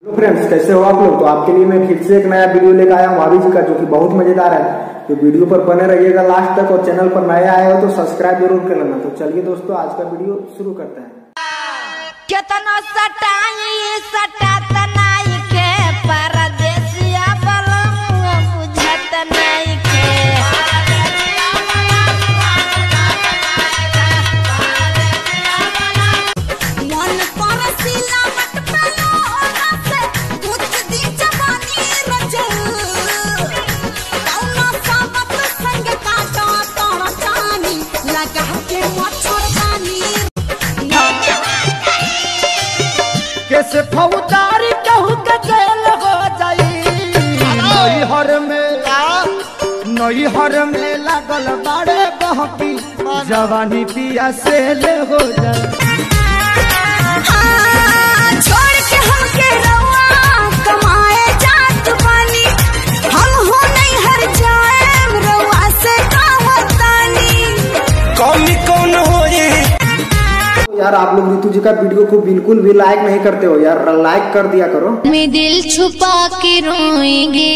Hello friends, कैसे हो आप लोग। तो आपके लिए मैं फिर से एक नया वीडियो लेकर आया हूँ भाभी जी का, जो कि बहुत मजेदार है। तो वीडियो पर बने रहिएगा लास्ट तक, और चैनल पर नए आए हो तो सब्सक्राइब जरूर कर लेना। तो चलिए दोस्तों, आज का वीडियो शुरू करते हैं। केतना सटाई सटाता नाई के परदेसिया बलमुआ बुझत नाई के मन परसिला मत पलो से कुछ दी जवानी रजल कौना साबत संग काटा तोरा जानी लगा के मच्छरदानी कैसे फौदारी कहू के जेल हो जाई। नैहर में लागल बाड़े बहकी जवानी पिया से ले हो जाई। छोड़ के हमके रवा कमाए जात बानी, हम हो नहीं हर जाए रवा से कहतानी कौन कौन हो ये यार, आप लोग ऋतु जी का वीडियो को बिल्कुल भी लाइक नहीं करते हो यार, लाइक कर दिया करो। मैं दिल छुपा के रोएंगे,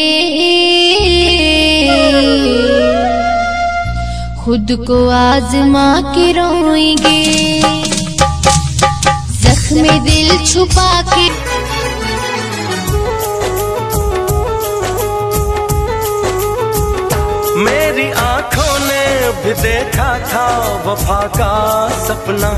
खुद को आजमा के रोएंगे, जख्म दिल छुपा के। मेरी आंखों ने भी देखा था वफा का सपना,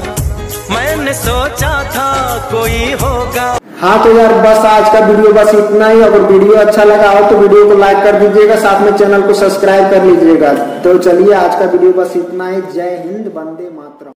मैंने सोचा था कोई होगा। हाँ तो यार, बस आज का वीडियो बस इतना ही। अगर वीडियो अच्छा लगा हो तो वीडियो को लाइक कर दीजिएगा, साथ में चैनल को सब्सक्राइब कर लीजिएगा। तो चलिए, आज का वीडियो बस इतना ही। जय हिंद, वंदे मातरम।